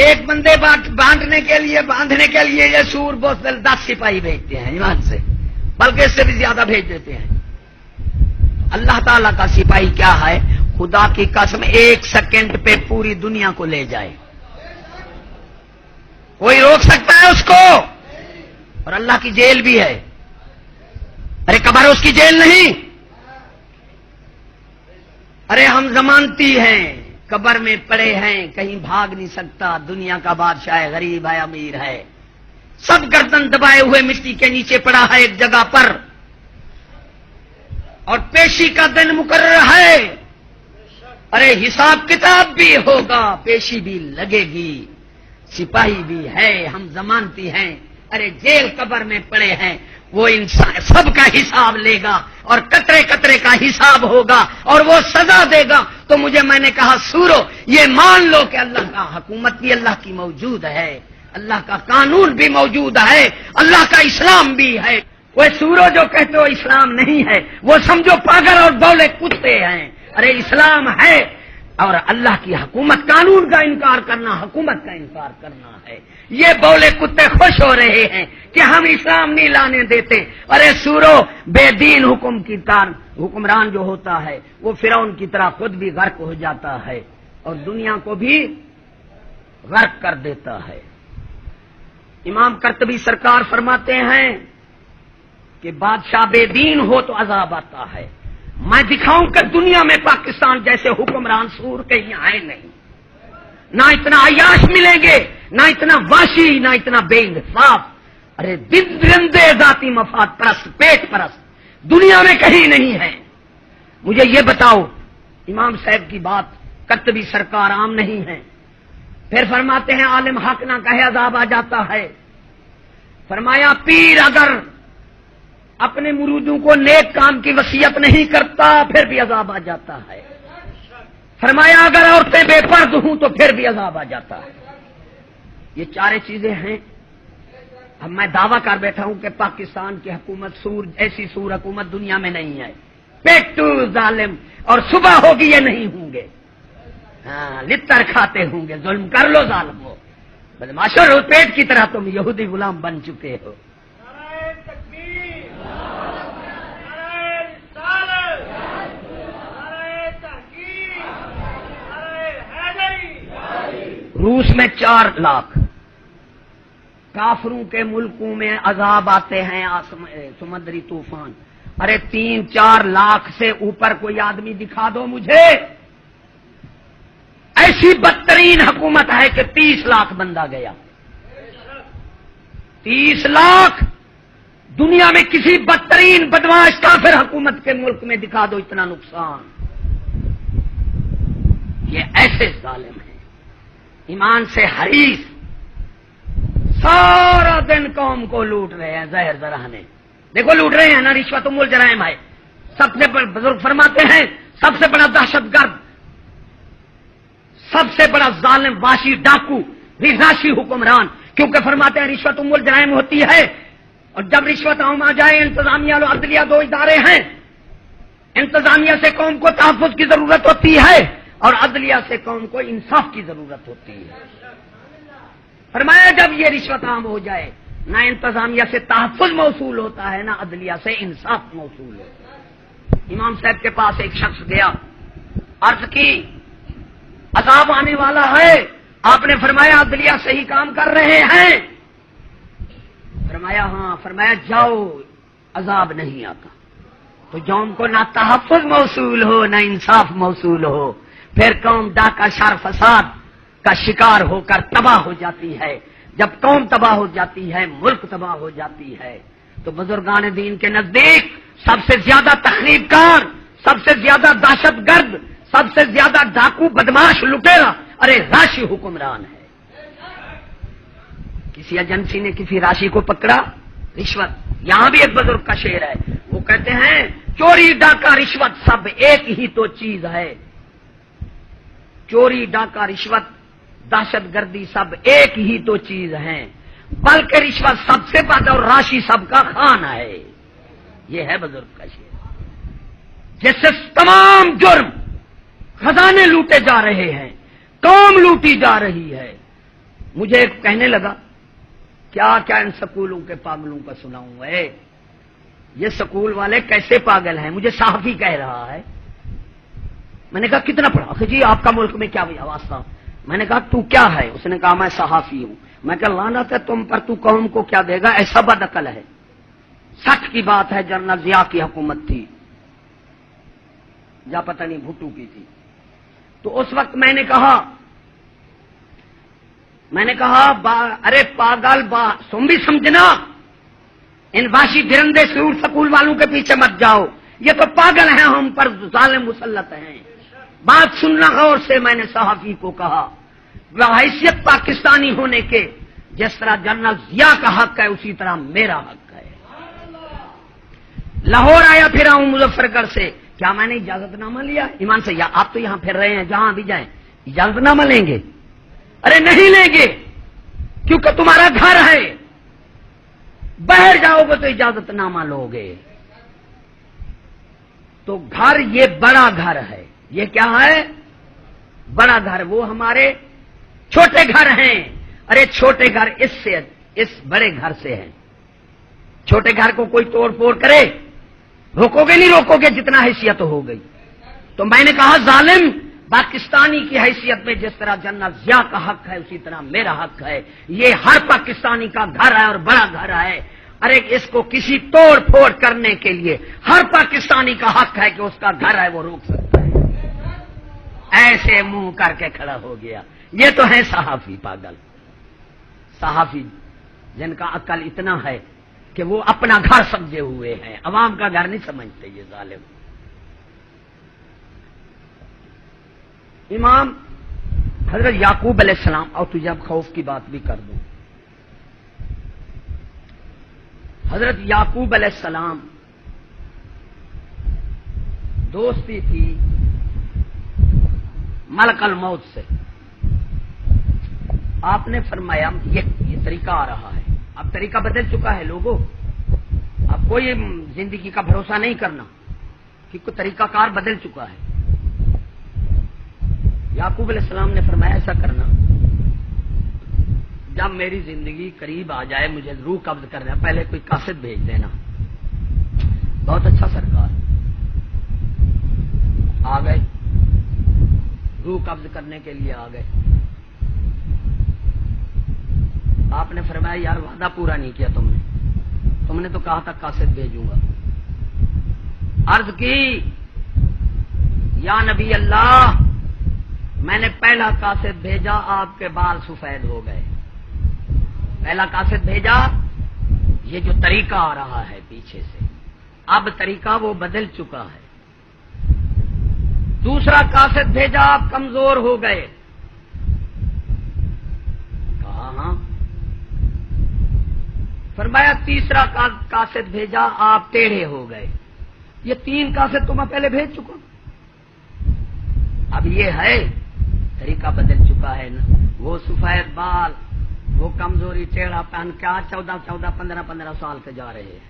ایک بندے باندھنے کے لیے یہ سور بہت 10 سپاہی بھیجتے ہیں ایمان سے، بلکہ اس سے بھی زیادہ بھیج دیتے ہیں۔ اللہ تعالیٰ کا سپاہی کیا ہے؟ خدا کی قسم 1 سیکنڈ پہ پوری دنیا کو لے جائے، کوئی روک سکتا ہے اس کو؟ اور اللہ کی جیل بھی ہے، ارے قبر اس کی جیل نہیں، ارے ہم ضمانتی ہیں، قبر میں پڑے ہیں، کہیں بھاگ نہیں سکتا، دنیا کا بادشاہ ہے، غریب ہے، امیر ہے، سب گردن دبائے ہوئے مٹی کے نیچے پڑا ہے ایک جگہ پر، اور پیشی کا دن مقرر ہے، ارے حساب کتاب بھی ہوگا، پیشی بھی لگے گی، سپاہی بھی ہے، ہم ضمانتی ہیں، ارے جیل قبر میں پڑے ہیں، وہ انسان سب کا حساب لے گا اور قطرے قطرے کا حساب ہوگا اور وہ سزا دے گا۔ تو میں نے کہا سورو یہ مان لو کہ اللہ کا حکومت بھی اللہ کی موجود ہے، اللہ کا قانون بھی موجود ہے، اللہ کا اسلام بھی ہے۔ وہ سورو جو کہتے ہو اسلام نہیں ہے، وہ سمجھو پاگل اور بولے کتے ہیں، ارے اسلام ہے، اور اللہ کی حکومت، قانون کا انکار کرنا حکومت کا انکار کرنا ہے۔ یہ بولے کتے خوش ہو رہے ہیں کہ ہم اسلام نہیں لانے دیتے، ارے سورو بے دین حکمران جو ہوتا ہے وہ فرعون کی طرح خود بھی غرق ہو جاتا ہے اور دنیا کو بھی غرق کر دیتا ہے۔ امام قرطبی سرکار فرماتے ہیں کہ بادشاہ بے دین ہو تو عذاب آتا ہے۔ میں دکھاؤں کہ دنیا میں پاکستان جیسے حکمران سور کہیں آئے نہیں، نہ اتنا عیاش ملیں گے، نہ اتنا واشی، نہ اتنا بے انصاف، ارے درندے ذاتی مفاد پرست، پیٹ پرست دنیا میں کہیں نہیں ہے۔ مجھے یہ بتاؤ، امام صاحب کی بات قرطبی سرکار عام نہیں ہے۔ پھر فرماتے ہیں عالم حق نہ کہے عذاب آ جاتا ہے۔ فرمایا پیر اگر اپنے مریدوں کو نیک کام کی وصیت نہیں کرتا پھر بھی عذاب آ جاتا ہے۔ فرمایا اگر عورتیں بے پرد ہوں تو پھر بھی عذاب آ جاتا ہے۔ یہ چارے چیزیں ہیں۔ اب میں دعویٰ کر بیٹھا ہوں کہ پاکستان کی حکومت سور ایسی سور حکومت دنیا میں نہیں ہے، پیٹو ظالم، اور صبح ہوگی یہ نہیں ہوں گے، ہاں لتر کھاتے ہوں گے، ظلم کر لو ظالمو، بدماشو، پیٹ کی طرح تم یہودی غلام بن چکے ہو۔ روس میں 4 لاکھ کافروں کے ملکوں میں عذاب آتے ہیں، سمندری طوفان، ارے 3-4 لاکھ سے اوپر کوئی آدمی دکھا دو مجھے۔ ایسی بدترین حکومت ہے کہ 30 لاکھ بندہ گیا، 30 لاکھ دنیا میں کسی بدترین بدماش کافر حکومت کے ملک میں دکھا دو اتنا نقصان۔ یہ ایسے ظالم ہیں، ایمان سے حریص، سارا دن قوم کو لوٹ رہے ہیں زہر زرانے، دیکھو لوٹ رہے ہیں نا، رشوت ام الجرائم ہے، سب سے بزرگ فرماتے ہیں سب سے بڑا دہشت گرد، سب سے بڑا ظالم، واشی، ڈاکو، راشی حکمران، کیونکہ فرماتے ہیں رشوت ام الجرائم ہوتی ہے، اور جب رشوت عام آ جائے، انتظامیہ اور عدلیہ 2 ادارے ہیں، انتظامیہ سے قوم کو تحفظ کی ضرورت ہوتی ہے اور عدلیہ سے قوم کو انصاف کی ضرورت ہوتی ہے۔ فرمایا جب یہ رشوت عام ہو جائے، نہ انتظامیہ سے تحفظ موصول ہوتا ہے، نہ عدلیہ سے انصاف موصول ہوتا ہے۔ امام صاحب کے پاس ایک شخص گیا، عرض کی عذاب آنے والا ہے، آپ نے فرمایا عدلیہ صحیح کام کر رہے ہیں؟ فرمایا ہاں۔ فرمایا جاؤ، عذاب نہیں آتا تو قوم کو نہ تحفظ موصول ہو نہ انصاف موصول ہو، پھر قوم ڈاکہ شر فساد کا شکار ہو کر تباہ ہو جاتی ہے۔ جب قوم تباہ ہو جاتی ہے، ملک تباہ ہو جاتی ہے، تو بزرگان دین کے نزدیک سب سے زیادہ تخریب کار، سب سے زیادہ دہشت گرد، سب سے زیادہ ڈاکو، بدماش، لٹیرا، ارے راشی حکمران ہے۔ کسی ایجنسی نے کسی راشی کو پکڑا، رشوت، یہاں بھی ایک بزرگ کا شعر ہے، وہ کہتے ہیں چوری ڈاکہ رشوت سب ایک ہی تو چیز ہے، چوری ڈاکہ رشوت دہشت گردی سب ایک ہی تو چیز ہیں، بلکہ رشوت سب سے بڑا اور راشی سب کا خانہ ہے۔ یہ ہے بزرگ کا شعر، جس سے تمام جرم، خزانے لوٹے جا رہے ہیں، قوم لوٹی جا رہی ہے، مجھے ایک کہنے لگا کیا کیا ان سکولوں کے پاگلوں کا سناؤں ہے، یہ سکول والے کیسے پاگل ہیں، مجھے صحافی کہہ رہا ہے۔ میں نے کہا کتنا پڑھا؟ کہ جی آپ کا ملک میں کیا واسطہ؟ میں نے کہا تو کیا ہے؟ اس نے کہا میں صحافی ہوں۔ میں کہا لعنت ہے تم پر، تو قوم کو کیا دے گا، ایسا بد عقل ہے۔ سچ کی بات ہے، جنرل ضیاء کی حکومت تھی یا پتہ نہیں بھٹو کی تھی، تو اس وقت میں نے کہا ارے پاگل تم بھی سمجھنا، ان واشی درندے سور سکول والوں کے پیچھے مت جاؤ، یہ تو پاگل ہیں، ہم پر ظالم مسلط ہیں۔ بات سننا غور سے، میں نے صحافی کو کہا حیثیت پاکستانی ہونے کے جس طرح جنرل ضیاء کا حق ہے اسی طرح میرا حق ہے۔ لاہور آیا پھر آؤں مظفر گڑھ سے، کیا میں نے اجازت نامہ لیا؟ ایمان سے یا آپ تو یہاں پھر رہے ہیں، جہاں بھی جائیں اجازت نامہ لیں گے؟ ارے نہیں لیں گے، کیونکہ تمہارا گھر ہے، باہر جاؤ گے تو اجازت نامہ لو گے۔ تو گھر یہ بڑا گھر ہے، یہ کیا ہے؟ بڑا گھر، وہ ہمارے چھوٹے گھر ہیں۔ ارے چھوٹے گھر اس بڑے گھر سے ہیں۔ چھوٹے گھر کو کوئی توڑ پھوڑ کرے، روکو گے نہیں روکو گے، جتنا حیثیت ہو گئی۔ تو میں نے کہا ظالم، پاکستانی کی حیثیت میں جس طرح جنرل ضیاء کا حق ہے اسی طرح میرا حق ہے، یہ ہر پاکستانی کا گھر ہے اور بڑا گھر ہے۔ ارے اس کو کسی توڑ پھوڑ کرنے کے لیے ہر پاکستانی کا حق ہے کہ اس کا گھر ہے وہ روک سکتا ہے۔ ایسے منہ کر کے کھڑا ہو گیا۔ یہ تو ہے صحافی پاگل، صحافی جن کا عقل اتنا ہے کہ وہ اپنا گھر سمجھے ہوئے ہیں، عوام کا گھر نہیں سمجھتے یہ ظالم۔ امام حضرت یعقوب علیہ السلام، اور تجھے اب خوف کی بات بھی کر دوں، حضرت یعقوب علیہ السلام دوستی تھی ملک الموت سے۔ آپ نے فرمایا یہ طریقہ آ رہا ہے، اب طریقہ بدل چکا ہے لوگوں، اب کوئی زندگی کا بھروسہ نہیں کرنا کیونکہ طریقہ کار بدل چکا ہے۔ یعقوب علیہ السلام نے فرمایا ایسا کرنا، جب میری زندگی قریب آ جائے مجھے روح قبض کرنا، پہلے کوئی قاصد بھیج دینا۔ بہت اچھا سرکار، آ گئے، روح قبض کرنے کے لیے آ گئے۔ آپ نے فرمایا یار وعدہ پورا نہیں کیا تم نے تو کہا تھا قاصد بھیجوں گا۔ عرض کی یا نبی اللہ، میں نے پہلا قاصد بھیجا، آپ کے بال سفید ہو گئے۔ پہلا قاصد بھیجا، یہ جو طریقہ آ رہا ہے پیچھے سے، اب طریقہ وہ بدل چکا ہے۔ دوسرا قاصد بھیجا، آپ کمزور ہو گئے۔ کہا ہاں۔ فرمایا تیسرا قاصد بھیجا، آپ ٹیڑھے ہو گئے۔ یہ تین قاصد تو میں پہلے بھیج چکا، اب یہ ہے طریقہ بدل چکا ہے نا، وہ سفید بال، وہ کمزوری، ٹیڑھا پن، کیا 14 سال کے جا رہے ہیں۔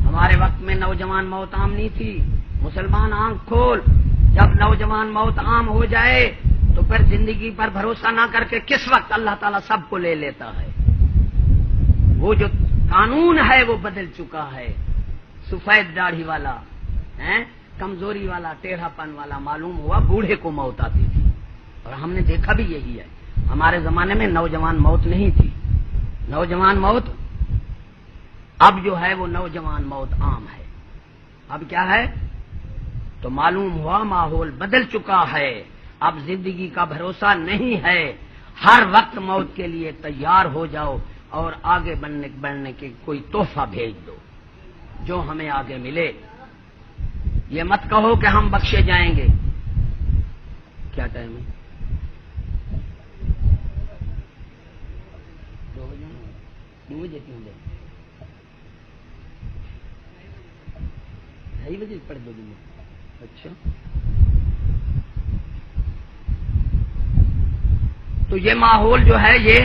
ہمارے وقت میں نوجوان موت عام نہیں تھی۔ مسلمان آنکھ کھول، جب نوجوان موت عام ہو جائے تو پھر زندگی پر بھروسہ نہ کر کے کس وقت اللہ تعالیٰ سب کو لے لیتا ہے۔ وہ جو قانون ہے وہ بدل چکا ہے۔ سفید داڑھی والا، کمزوری والا، ٹیڑھا پن والا، معلوم ہوا بوڑھے کو موت آتی تھی، اور ہم نے دیکھا بھی یہی ہے۔ ہمارے زمانے میں نوجوان موت نہیں تھی، نوجوان موت اب جو ہے وہ نوجوان موت عام ہے۔ اب کیا ہے؟ تو معلوم ہوا ماحول بدل چکا ہے، اب زندگی کا بھروسہ نہیں ہے، ہر وقت موت کے لیے تیار ہو جاؤ اور آگے بڑھنے کے کوئی تحفہ بھیج دو جو ہمیں آگے ملے۔ یہ مت کہو کہ ہم بخشے جائیں گے۔ کیا ٹائم ہے؟ 2 بجے کیوں دے؟ 2:30 بجے پڑھ دو گے؟ اچھا، تو یہ ماحول جو ہے یہ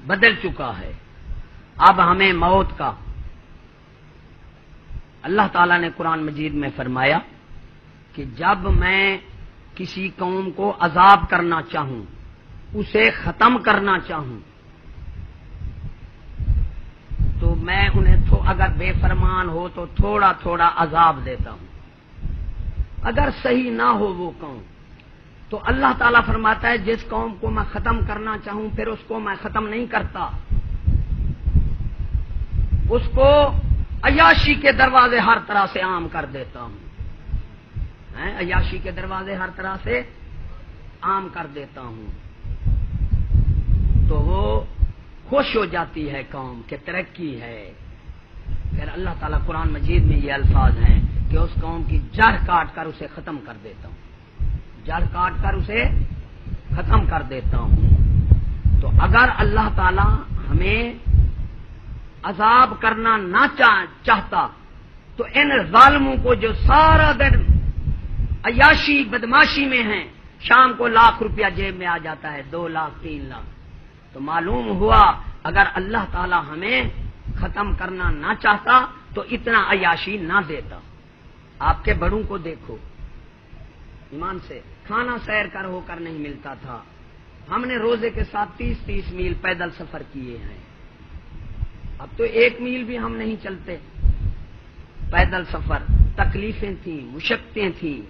بدل چکا ہے۔ اب ہمیں موت کا، اللہ تعالیٰ نے قرآن مجید میں فرمایا کہ جب میں کسی قوم کو عذاب کرنا چاہوں اسے ختم کرنا چاہوں تو میں انہیں اگر بے فرمان ہو تو تھوڑا تھوڑا عذاب دیتا ہوں، اگر صحیح نہ ہو وہ قوم تو اللہ تعالیٰ فرماتا ہے جس قوم کو میں ختم کرنا چاہوں پھر اس کو میں ختم نہیں کرتا، اس کو عیاشی کے دروازے ہر طرح سے عام کر دیتا ہوں، عیاشی کے دروازے ہر طرح سے عام کر دیتا ہوں، تو وہ خوش ہو جاتی ہے قوم کہ ترقی ہے۔ پھر اللہ تعالیٰ قرآن مجید میں یہ الفاظ ہیں کہ اس قوم کی جڑ کاٹ کر اسے ختم کر دیتا ہوں، جڑ کاٹ کر اسے ختم کر دیتا ہوں۔ تو اگر اللہ تعالیٰ ہمیں عذاب کرنا نہ چاہتا تو ان ظالموں کو جو سارا دن عیاشی بدماشی میں ہیں، شام کو لاکھ روپیہ جیب میں آ جاتا ہے، 2 لاکھ 3 لاکھ، تو معلوم ہوا اگر اللہ تعالیٰ ہمیں ختم کرنا نہ چاہتا تو اتنا عیاشی نہ دیتا۔ آپ کے بڑوں کو دیکھو، ایمان سے کھانا سیر کر ہو کر نہیں ملتا تھا، ہم نے روزے کے ساتھ 30-30 میل پیدل سفر کیے ہیں، اب تو 1 میل بھی ہم نہیں چلتے، پیدل سفر، تکلیفیں تھیں، مشقتیں تھیں،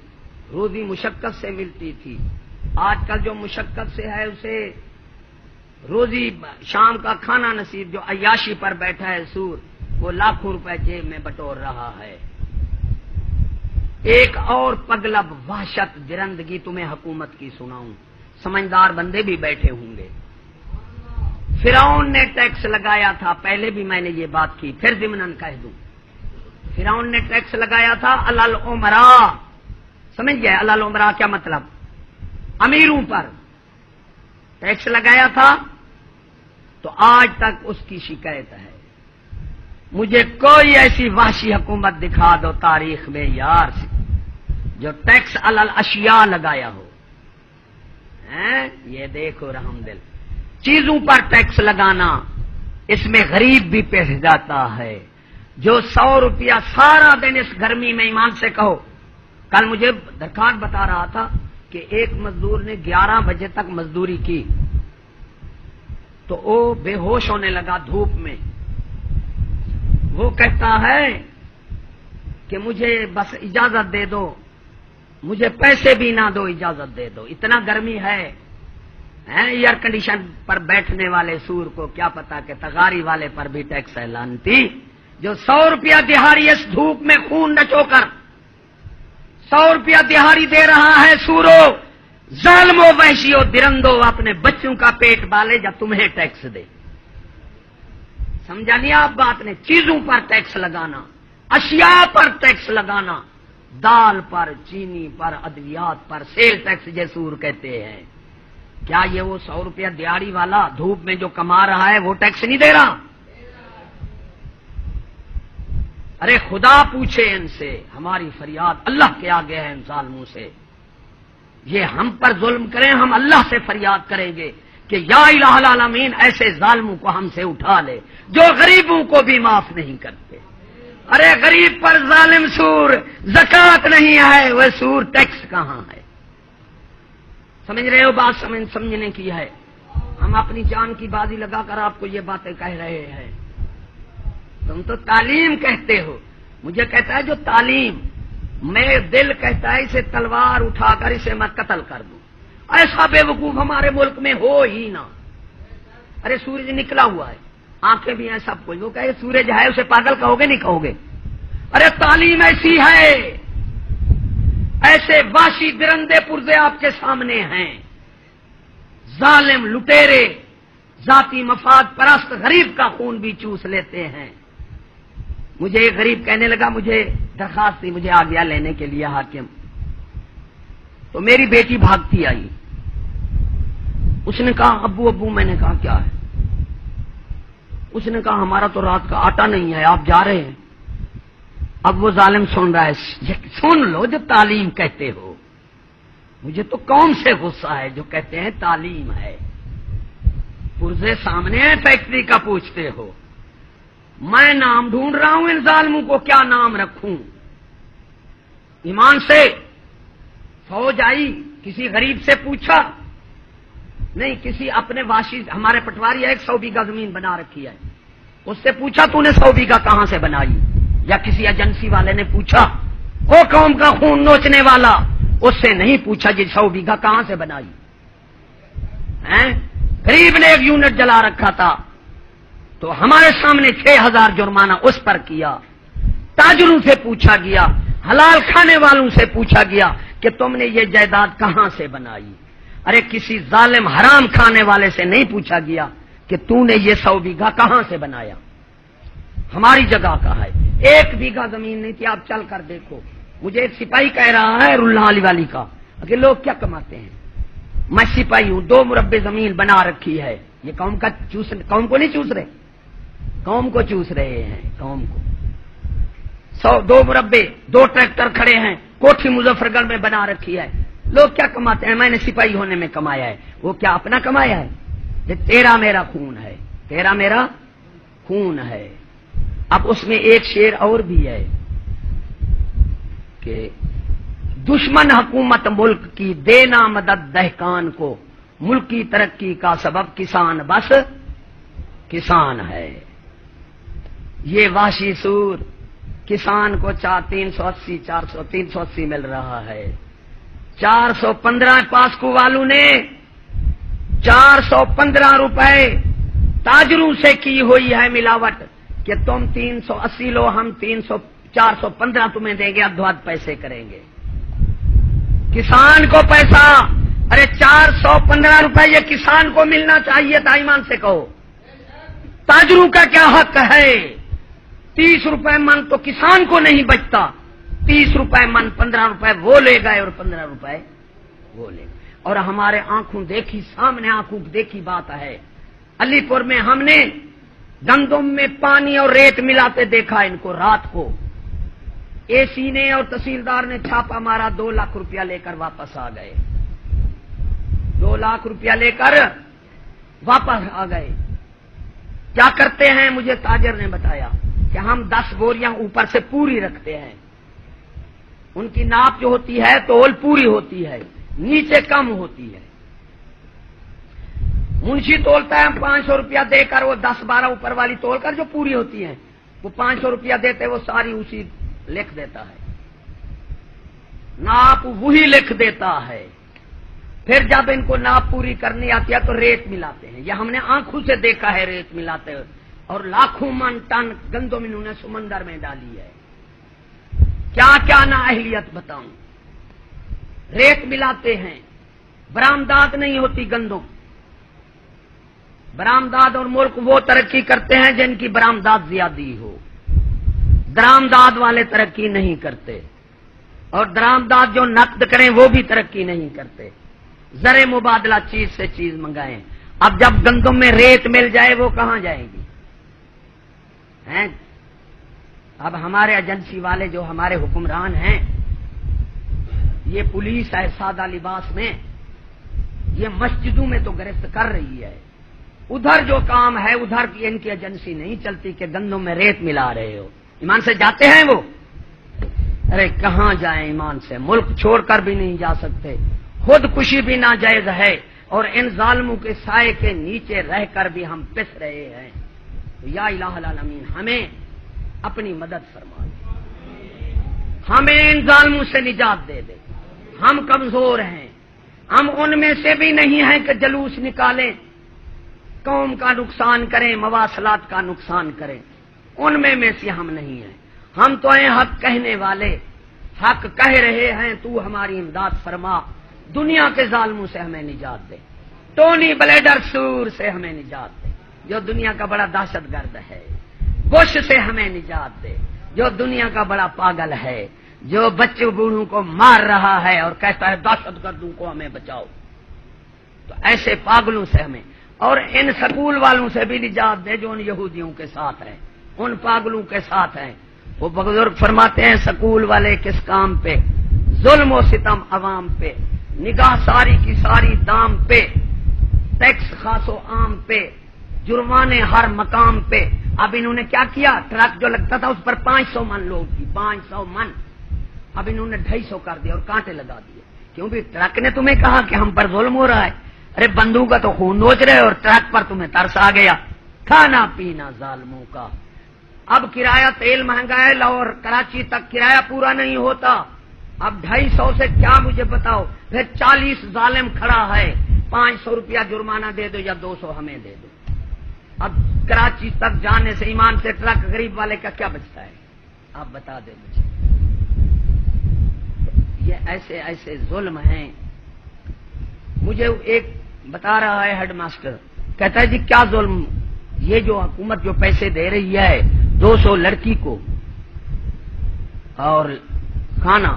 روزی مشقت سے ملتی تھی، آج کل جو مشقت سے ہے اسے روزی شام کا کھانا نصیب، جو عیاشی پر بیٹھا ہے سور وہ لاکھوں روپے جیب میں بٹور رہا ہے۔ ایک اور پگلب وحشت درندگی تمہیں حکومت کی سناؤں، سمجھدار بندے بھی بیٹھے ہوں گے۔ فرعون نے ٹیکس لگایا تھا، پہلے بھی میں نے یہ بات کی، پھر ضمناً کہہ دوں، فرعون نے ٹیکس لگایا تھا علی الامراء، سمجھ گئے علی الامراء کیا مطلب؟ امیروں پر ٹیکس لگایا تھا، تو آج تک اس کی شکایت ہے۔ مجھے کوئی ایسی وحشی حکومت دکھا دو تاریخ میں یار جو ٹیکس علی الاشیاء لگایا ہو، یہ دیکھو رحم دل، چیزوں پر ٹیکس لگانا، اس میں غریب بھی پیش جاتا ہے۔ جو 100 روپیہ سارا دن اس گرمی میں، ایمان سے کہو، کل مجھے درخواست بتا رہا تھا کہ ایک مزدور نے 11 بجے تک مزدوری کی تو وہ بے ہوش ہونے لگا دھوپ میں، وہ کہتا ہے کہ مجھے بس اجازت دے دو، مجھے پیسے بھی نہ دو، اجازت دے دو، اتنا گرمی ہے۔ ایئر کنڈیشن پر بیٹھنے والے سور کو کیا پتا کہ تغاری والے پر بھی ٹیکس ہے لانتی، جو 100 روپیہ دہاڑی اس دھوپ میں خون نچو کر 100 روپیہ دہاڑی دے رہا ہے، سورو ظالمو وحشیو درندو، اپنے بچوں کا پیٹ بالے یا تمہیں ٹیکس دے۔ سمجھا نہیں آپ بات نے؟ چیزوں پر ٹیکس لگانا، اشیاء پر ٹیکس لگانا، دال پر، چینی پر، ادویات پر سیل ٹیکس جیسور کہتے ہیں۔ کیا یہ وہ 100 روپیہ دیہڑی والا دھوپ میں جو کما رہا ہے وہ ٹیکس نہیں دے رہا؟ ارے خدا پوچھے ان سے، ہماری فریاد اللہ کے آگے ہے ان ظالموں سے، یہ ہم پر ظلم کریں ہم اللہ سے فریاد کریں گے کہ یا الہ العالمین ایسے ظالموں کو ہم سے اٹھا لے جو غریبوں کو بھی معاف نہیں کرتے۔ ارے غریب پر ظالم سور، زکوٰۃ نہیں ہے وہ سور ٹیکس کہاں ہے؟ سمجھ رہے ہو بات؟ سمجھنے کی ہے، ہم اپنی جان کی بازی لگا کر آپ کو یہ باتیں کہہ رہے ہیں۔ تم تو تعلیم کہتے ہو، مجھے کہتا ہے جو تعلیم، میں دل کہتا ہے اسے تلوار اٹھا کر اسے میں قتل کر دوں، ایسا بے وقوف ہمارے ملک میں ہو ہی نہ۔ ارے سورج نکلا ہوا ہے، آنکھیں بھی ہیں سب کچھ، وہ کہے سورج ہے اسے پاگل کہو گے نہیں کہو گے؟ ارے تعلیم ایسی ہے، ایسے واشی درندے پرزے آپ کے سامنے ہیں، ظالم لٹیرے ذاتی مفاد پرست غریب کا خون بھی چوس لیتے ہیں۔ مجھے ایک غریب کہنے لگا، مجھے درخواست تھی، مجھے آ گیا لینے کے لیے حاکم، تو میری بیٹی بھاگتی آئی، اس نے کہا ابو ابو، میں نے کہا کیا ہے؟ اس نے کہا ہمارا تو رات کا آٹا نہیں ہے، آپ جا رہے ہیں؟ اب وہ ظالم سن رہا ہے، سن لو جو تعلیم کہتے ہو، مجھے تو قوم سے غصہ ہے جو کہتے ہیں تعلیم ہے، پرزے سامنے ہیں فیکٹری کا پوچھتے ہو، میں نام ڈھونڈ رہا ہوں ان ظالموں کو کیا نام رکھوں؟ ایمان سے فوج آئی، کسی غریب سے پوچھا، نہیں کسی اپنے واشی ہمارے پٹواری ہے 100 بیگھہ زمین بنا رکھی ہے، اس سے پوچھا تو نے 100 بیگھہ کہاں سے بنائی؟ یا کسی ایجنسی والے نے پوچھا؟ وہ قوم کا خون نوچنے والا، اس سے نہیں پوچھا جی 100 بیگھہ کہاں سے بنائی؟ غریب نے 1 یونٹ جلا رکھا تھا تو ہمارے سامنے 6000 جرمانہ اس پر کیا، تاجروں سے پوچھا گیا، حلال کھانے والوں سے پوچھا گیا کہ تم نے یہ جائیداد کہاں سے بنائی؟ ارے کسی ظالم حرام کھانے والے سے نہیں پوچھا گیا کہ تو نے یہ 100 بیگھہ کہاں سے بنایا؟ ہماری جگہ کا ہے، 1 بیگھہ زمین نہیں تھی، آپ چل کر دیکھو۔ مجھے ایک سپاہی کہہ رہا ہے رولہ علی والی کا کہ لوگ کیا کماتے ہیں، میں سپاہی ہوں، 2 مربع زمین بنا رکھی ہے، یہ قوم کو نہیں چوس رہے، قوم کو چوس رہے ہیں، قوم کو 2 مربع، 2 ٹریکٹر کھڑے ہیں، کوٹھی مظفر گڑھ میں بنا رکھی ہے، لوگ کیا کماتے ہیں؟ میں نے سپاہی ہونے میں کمایا ہے، وہ کیا اپنا کمایا ہے؟ یہ تیرا میرا خون ہے، تیرا میرا خون ہے۔ اب اس میں ایک شعر اور بھی ہے کہ دشمن حکومت ملک کی دینا مدد دہقان کو، ملک کی ترقی کا سبب کسان بس کسان ہے۔ یہ وحشی سور کسان کو 380 400 380 مل رہا ہے، 415 پاسکو والوں نے 415 روپے تاجروں سے کی ہوئی ہے ملاوٹ کہ تم 380 لو، ہم 415 تمہیں دیں گے، ادھواد پیسے کریں گے۔ کسان کو پیسہ، ارے 415 روپے یہ کسان کو ملنا چاہیے تھا، ایمان سے کہو، تاجروں کا کیا حق ہے؟ 30 روپے من تو کسان کو نہیں بچتا، 30 روپے من، 15 روپے وہ لے گئے اور 15 روپے وہ لے گئے۔ اور ہمارے آنکھوں دیکھی، سامنے آنکھوں دیکھی بات ہے، علی پور میں ہم نے گندم میں پانی اور ریت ملاتے دیکھا ان کو رات کو، اے سی نے اور تحصیلدار نے چھاپا مارا، 2 لاکھ روپیہ لے کر واپس آ گئے، 2 لاکھ روپیہ لے کر واپس آ گئے۔ کیا کرتے ہیں؟ مجھے تاجر نے بتایا کہ ہم 10 بوریاں اوپر سے پوری رکھتے ہیں، ان کی ناپ جو ہوتی ہے تول پوری ہوتی ہے، نیچے کم ہوتی ہے، منشی تولتا ہے 500 روپیہ دے کر، وہ 10-12 اوپر والی تول کر جو پوری ہوتی ہیں وہ 500 روپیہ دیتے، وہ ساری اسی لکھ دیتا ہے، ناپ وہی لکھ دیتا ہے۔ پھر جب ان کو ناپ پوری کرنی آتی ہے تو ریت ملاتے ہیں، یہ ہم نے آنکھوں سے دیکھا ہے ریت ملاتے ہوئے، اور لاکھوں من ٹن گندم انہوں نے سمندر میں ڈالی ہے۔ کیا کیا نا اہلیت بتاؤں، ریت ملاتے ہیں، برآمدات نہیں ہوتی گندم، برآمدات، اور ملک وہ ترقی کرتے ہیں جن کی برآمدات زیادہ ہو، درآمدات والے ترقی نہیں کرتے، اور درآمدات جو نقد کریں وہ بھی ترقی نہیں کرتے، زر مبادلہ چیز سے چیز منگائیں۔ اب جب گندم میں ریت مل جائے وہ کہاں جائے گی؟ اب ہمارے ایجنسی والے جو ہمارے حکمران ہیں، یہ پولیس ہے سادہ لباس میں، یہ مسجدوں میں تو گرفت کر رہی ہے، ادھر جو کام ہے ادھر کی ان کی ایجنسی نہیں چلتی کہ گندم میں ریت ملا رہے ہو، ایمان سے جاتے ہیں وہ؟ ارے کہاں جائیں ایمان سے، ملک چھوڑ کر بھی نہیں جا سکتے، خودکشی بھی ناجائز ہے، اور ان ظالموں کے سائے کے نیچے رہ کر بھی ہم پس رہے ہیں۔ تو یا الہ العالمین ہمیں اپنی مدد فرما دے، ہمیں ان ظالموں سے نجات دے دے، ہم کمزور ہیں، ہم ان میں سے بھی نہیں ہیں کہ جلوس نکالیں، قوم کا نقصان کریں، مواصلات کا نقصان کریں، ان میں سے ہم نہیں ہیں، ہم تو ہیں حق کہنے والے، حق کہہ رہے ہیں، تو ہماری امداد فرما، دنیا کے ظالموں سے ہمیں نجات دے، ٹونی بلیڈر سور سے ہمیں نجات دے جو دنیا کا بڑا دہشت گرد ہے، بش سے ہمیں نجات دے جو دنیا کا بڑا پاگل ہے، جو بچوں بوڑھوں کو مار رہا ہے اور کہتا ہے دہشت گردوں کو ہمیں بچاؤ، تو ایسے پاگلوں سے ہمیں، اور ان سکول والوں سے بھی نجات دے جو ان یہودیوں کے ساتھ ہیں، ان پاگلوں کے ساتھ ہیں۔ وہ بزرگ فرماتے ہیں سکول والے کس کام پہ، ظلم و ستم عوام پہ، نگاہ ساری کی ساری دام پہ، ٹیکس خاص و عام پہ، جرمانے ہر مقام پہ۔ اب انہوں نے کیا کیا، ٹرک جو لگتا تھا اس پر 500 من لوگ تھی، 500 من، اب انہوں نے 250 کر دیا اور کانٹے لگا دیے، کیونکہ ٹرک نے تمہیں کہا کہ ہم پر ظلم ہو رہا ہے، ارے بندوق کا تو خون نوچ رہے اور ٹرک پر تمہیں ترس آ گیا. کھانا پینا ظالموں کا. اب کرایہ تیل مہنگا ہے، لاہور کراچی تک کرایہ پورا نہیں ہوتا. اب 250 سے کیا مجھے بتاؤ. پھر 40 ظالم کھڑا ہے، 500 روپیہ جرمانہ دے دو یا 200 ہمیں دے دو. اب کراچی تک جانے سے ایمان سے ٹرک غریب والے کا کیا بچتا ہے؟ آپ بتا دیں مجھے. یہ ایسے ایسے ظلم ہیں. مجھے ایک بتا رہا ہے ہیڈ ماسٹر، کہتا ہے جی کیا ظلم، یہ جو حکومت جو پیسے دے رہی ہے 200 لڑکی کو اور کھانا،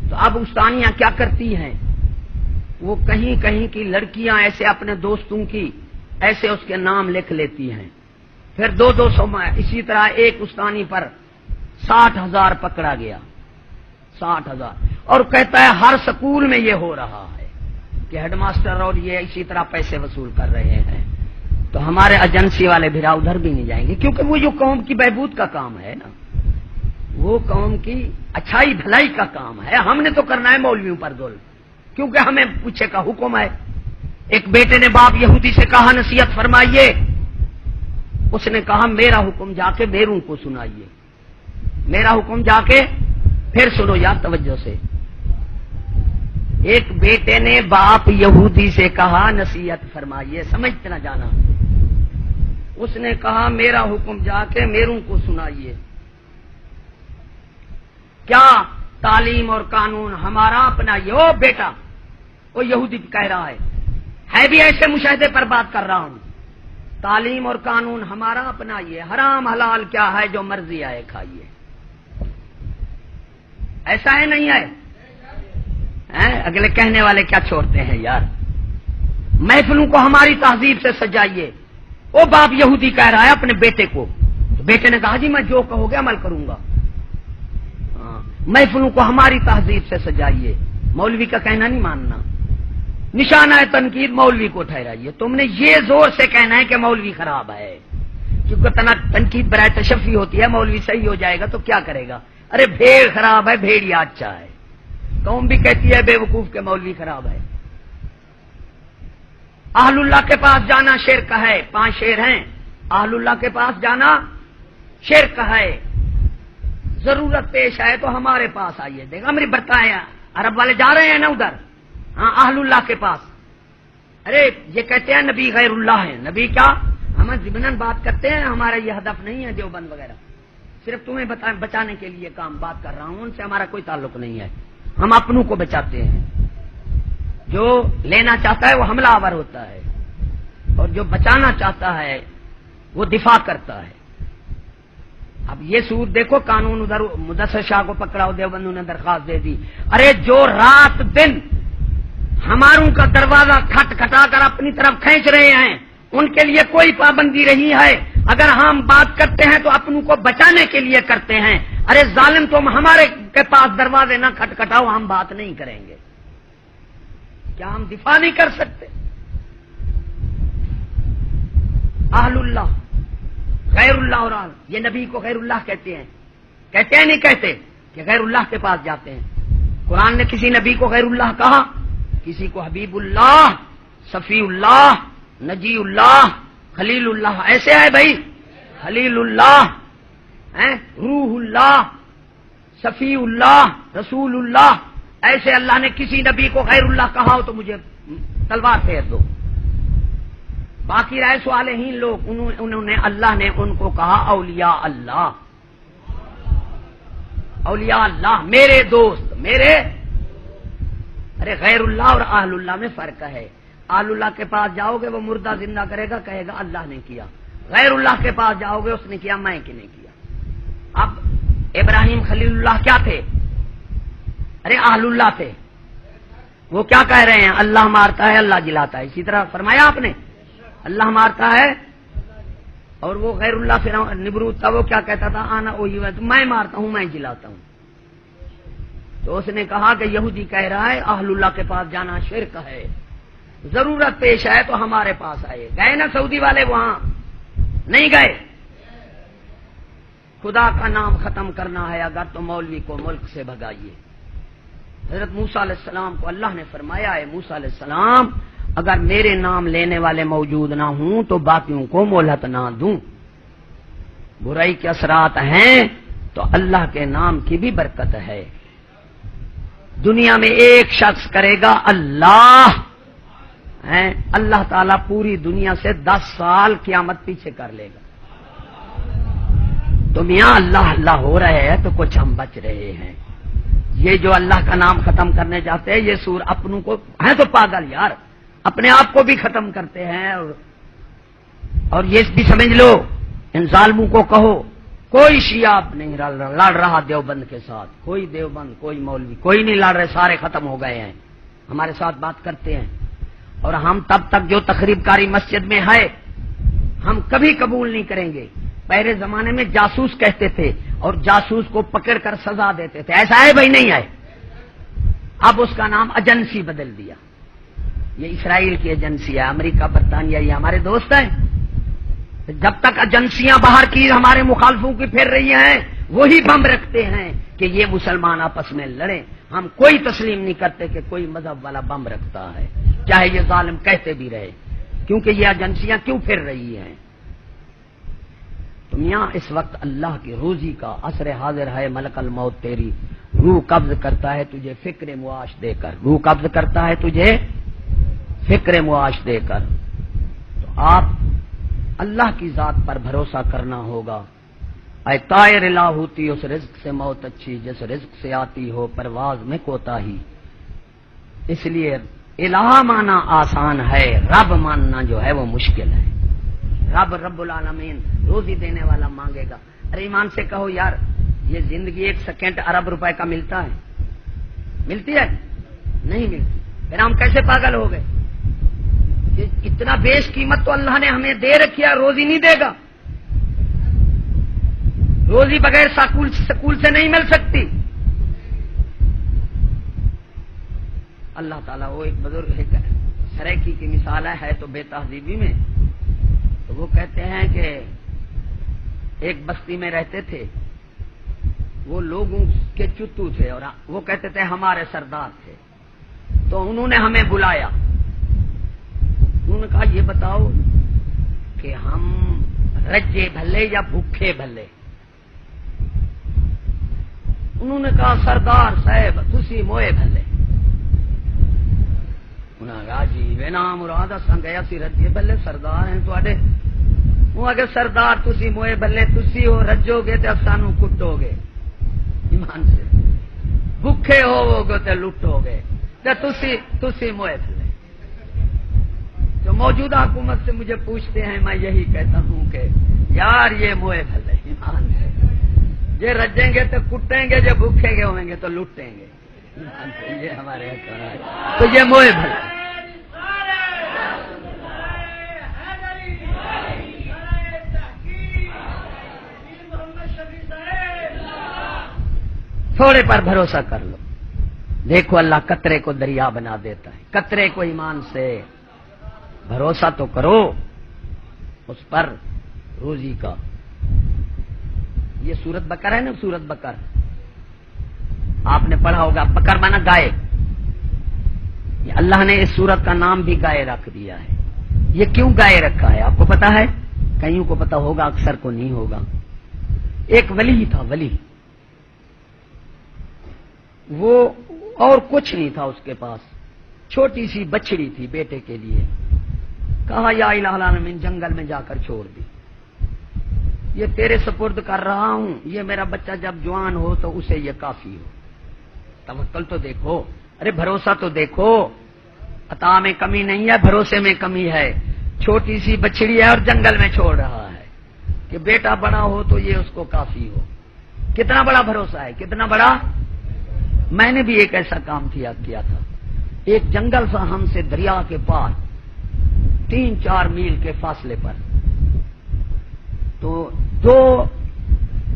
تو اب استانیاں کیا کرتی ہیں، وہ کہیں کہیں کی لڑکیاں ایسے اپنے دوستوں کی ایسے اس کے نام لکھ لیتی ہیں، پھر 200 میں اسی طرح ایک استانی پر 60,000 پکڑا گیا. 60,000. اور کہتا ہے ہر سکول میں یہ ہو رہا ہے کہ ہیڈ ماسٹر اور یہ اسی طرح پیسے وصول کر رہے ہیں. تو ہمارے ایجنسی والے بھیرا ادھر بھی نہیں جائیں گے، کیونکہ وہ جو قوم کی بہبود کا کام ہے نا، وہ قوم کی اچھائی بھلائی کا کام ہے. ہم نے تو کرنا ہے مولویوں پر ظلم، کیونکہ ہمیں پیچھے کا حکم ہے. ایک بیٹے نے باپ یہودی سے کہا نصیحت فرمائیے، اس نے کہا میرا حکم جا کے میروں کو سنائیے. میرا حکم جا کے پھر سنو یار توجہ سے. ایک بیٹے نے باپ یہودی سے کہا نصیحت فرمائیے، سمجھتے نہ جانا. اس نے کہا میرا حکم جا کے میروں کو سنائیے. کیا تعلیم اور قانون ہمارا اپنا یہ؟ او بیٹا، وہ یہودی کہہ رہا ہے بھی ایسے مشاہدے پر بات کر رہا ہوں. تعلیم اور قانون ہمارا اپنا یہ، حرام حلال کیا ہے جو مرضی آئے کھائیے. ایسا ہے نہیں ہے؟ اگلے کہنے والے کیا چھوڑتے ہیں یار. محفلوں کو ہماری تہذیب سے سجائیے. وہ باپ یہودی کہہ رہا ہے اپنے بیٹے کو، تو بیٹے نے کہا جی میں جو کہو گے عمل کروں گا. محفلوں کو ہماری تہذیب سے سجائیے. مولوی کا کہنا نہیں ماننا. نشانہ تنقید مولوی کو ٹھہرائیے. تم نے یہ زور سے کہنا ہے کہ مولوی خراب ہے، کیونکہ تنقید برائے تشفی ہوتی ہے. مولوی صحیح ہو جائے گا تو کیا کرے گا؟ ارے بھیڑ خراب ہے، بھیڑیا اچھا ہے. قوم بھی کہتی ہے بے وقوف کے مولوی خراب ہے. اہل اللہ کے پاس جانا شرک ہے. 5 شیر ہیں. اہل اللہ کے پاس جانا شرک ہے. ضرورت پیش آئے تو ہمارے پاس آئیے. دیکھا میری بتایا، عرب والے جا رہے ہیں نا ادھر، ہاں اہل اللہ کے پاس. ارے یہ کہتے ہیں نبی غیر اللہ ہے. نبی کیا؟ ہم ضمناً بات کرتے ہیں، ہمارا یہ ہدف نہیں ہے دیوبند وغیرہ. صرف تمہیں بچانے کے لیے کام بات کر رہا ہوں، ان سے ہمارا کوئی تعلق نہیں ہے. ہم اپنوں کو بچاتے ہیں. جو لینا چاہتا ہے وہ حملہ آور ہوتا ہے، اور جو بچانا چاہتا ہے وہ دفاع کرتا ہے. اب یہ سور دیکھو، قانون ادھر مدثر شاہ کو پکڑا، دیوبندوں نے درخواست دے دی. ارے جو رات دن ہماروں کا دروازہ کھٹ کھٹا کر اپنی طرف کھینچ رہے ہیں، ان کے لیے کوئی پابندی رہی ہے. اگر ہم بات کرتے ہیں تو اپنوں کو بچانے کے لیے کرتے ہیں. ارے ظالم تم ہمارے کے پاس دروازے نہ کھٹکھٹاؤ، ہم بات نہیں کریں گے. کیا ہم دفاع نہیں کر سکتے؟ اہل اللہ غیر اللہ اور یہ نبی کو غیر اللہ کہتے ہیں. کہتے ہیں نہیں کہتے کہ غیر اللہ کے پاس جاتے ہیں. قرآن نے کسی نبی کو غیر اللہ کہا؟ کسی کو حبیب اللہ، صفی اللہ، نجی اللہ، خلیل اللہ. ایسے ہے بھائی، خلیل اللہ، روح اللہ، صفی اللہ، رسول اللہ. ایسے اللہ نے کسی نبی کو غیر اللہ کہا ہو تو مجھے تلوار پھیر دو. باقی رہے صالحین لوگ، انہوں نے اللہ نے ان کو کہا اولیاء اللہ. اولیاء اللہ میرے دوست، میرے. ارے غیر اللہ اور اہل اللہ میں فرق ہے. اہل اللہ کے پاس جاؤ گے وہ مردہ زندہ کرے گا، کہے گا اللہ نے کیا. غیر اللہ کے پاس جاؤ گے اس نے کیا، میں کہ نہیں کیا. اب ابراہیم خلیل اللہ کیا تھے؟ ارے اہل اللہ تھے. وہ کیا کہہ رہے ہیں؟ اللہ مارتا ہے، اللہ جلاتا ہے. اسی طرح فرمایا آپ نے اللہ مارتا ہے. اور وہ غیر اللہ فرعون نمرود تھا، وہ کیا کہتا تھا؟ آنا وہی میں مارتا ہوں، میں جلاتا ہوں. تو اس نے کہا کہ یہودی کہہ رہا ہے اہل اللہ کے پاس جانا شرک ہے. ضرورت پیش ہے تو ہمارے پاس آئے. گئے نا سعودی والے وہاں؟ نہیں گئے. خدا کا نام ختم کرنا ہے اگر تو مولوی کو ملک سے بھگائیے. حضرت موسیٰ علیہ السلام کو اللہ نے فرمایا ہے موسیٰ علیہ السلام اگر میرے نام لینے والے موجود نہ ہوں تو باقیوں کو مہلت نہ دوں. برائی کے اثرات ہیں تو اللہ کے نام کی بھی برکت ہے. دنیا میں ایک شخص کرے گا اللہ ہے، اللہ تعالیٰ پوری دنیا سے 10 سال قیامت پیچھے کر لے گا. تو میاں اللہ اللہ ہو رہے ہیں تو کچھ ہم بچ رہے ہیں. یہ جو اللہ کا نام ختم کرنے جاتے ہیں یہ سور اپنوں کو ہیں تو پاگل یار، اپنے آپ کو بھی ختم کرتے ہیں. اور یہ بھی سمجھ لو، ان ظالموں کو کہو کوئی شیعہ نہیں لڑ رہا دیوبند کے ساتھ، کوئی دیوبند کوئی مولوی کوئی نہیں لڑ رہے، سارے ختم ہو گئے ہیں. ہمارے ساتھ بات کرتے ہیں. اور ہم تب تک جو تخریب کاری مسجد میں ہے ہم کبھی قبول نہیں کریں گے. پہلے زمانے میں جاسوس کہتے تھے اور جاسوس کو پکڑ کر سزا دیتے تھے. ایسا ہے بھائی نہیں ہے؟ اب اس کا نام ایجنسی بدل دیا. یہ اسرائیل کی ایجنسی ہے، امریکہ برطانیہ یہ ہمارے دوست ہیں. جب تک ایجنسیاں باہر کی ہمارے مخالفوں کی پھیر رہی ہیں وہی بم رکھتے ہیں کہ یہ مسلمان آپس میں لڑیں. ہم کوئی تسلیم نہیں کرتے کہ کوئی مذہب والا بم رکھتا ہے، چاہے یہ ظالم کہتے بھی رہے، کیونکہ یہ ایجنسیاں کیوں پھر رہی ہیں. تو میاں اس وقت اللہ کی روزی کا عصر حاضر ہے. ملک الموت تیری روح قبض کرتا ہے تجھے فکر معاش دے کر، روح قبض کرتا ہے تجھے فکر معاش دے کر. تو آپ اللہ کی ذات پر بھروسہ کرنا ہوگا. اے طائر لا ہوتی اس رزق سے موت اچھی جس رزق سے آتی ہو پرواز میں کوتاہی. اس لیے الہ مانا آسان ہے، رب ماننا جو ہے وہ مشکل ہے. رب العالمین روزی دینے والا مانگے گا. ارے ایمان سے کہو یار، یہ زندگی 1 سیکنڈ ارب روپے کا ملتا ہے؟ ملتی ہے؟ نہیں ملتی. پھر ہم کیسے پاگل ہو گئے؟ اتنا بیش قیمت تو اللہ نے ہمیں دے رکھی ہے، روزی نہیں دے گا. روزی بغیر سکول سے نہیں مل سکتی. اللہ تعالیٰ وہ ایک بزرگ سریکی کی مثال ہے تو بے تہذیبی میں. تو وہ کہتے ہیں کہ ایک بستی میں رہتے تھے، وہ لوگوں کے چتو تھے اور وہ کہتے تھے ہمارے سردار تھے. تو انہوں نے ہمیں بلایا. انہوں نے کہا یہ بتاؤ کہ ہم رجے بھلے یا بھوکے بھلے؟ انہوں نے کہا سردار صاحب تسی موئے بھلے. انہوں نے کہا جی بے نام مراد سنگیا سی رجے بھلے سردار ہیں تواڈے. وہ اگر سردار تسی موئے بھلے تسی ہو رجو گے تے سانو کٹو گے. ایمان سے بھوکے ہو گے تے لٹو گے تے تسی موئے بھلے. جو موجودہ حکومت سے مجھے پوچھتے ہیں میں یہی کہتا ہوں کہ یار یہ موئے بھلے. ایمان سے یہ رجیں گے تو کٹیں گے، جو بھوکیں گے ہوئیں گے تو لٹیں گے. ایمان سے یہ ہمارے تو یہ موئے بھلے. تھوڑے پر بھروسہ کر لو، دیکھو اللہ قطرے کو دریا بنا دیتا ہے. قطرے کو ایمان سے بھروسہ تو کرو اس پر روزی کا. یہ سورت بقر ہے نا، سورت بقر آپ نے پڑھا ہوگا. بقر مانا گائے. یہ اللہ نے اس سورت کا نام بھی گائے رکھ دیا ہے. یہ کیوں گائے رکھا ہے آپ کو پتا ہے؟ کئیوں کو پتا ہوگا، اکثر کو نہیں ہوگا. ایک ولی تھا، ولی، وہ اور کچھ نہیں تھا اس کے پاس، چھوٹی سی بچڑی تھی بیٹے کے لیے. کہا یا الہ العالمین جنگل میں جا کر چھوڑ دی، یہ تیرے سپرد کر رہا ہوں، یہ میرا بچہ جب جوان ہو تو اسے یہ کافی ہو. توکل تو دیکھو، ارے بھروسہ تو دیکھو. عطا میں کمی نہیں ہے، بھروسے میں کمی ہے. چھوٹی سی بچڑی ہے اور جنگل میں چھوڑ رہا ہے کہ بیٹا بڑا ہو تو یہ اس کو کافی ہو. کتنا بڑا بھروسہ ہے، کتنا بڑا. میں نے بھی ایک ایسا کام کیا تھا. ایک جنگل تھا ہم سے دریا کے پار 3-4 میل کے فاصلے پر. تو 2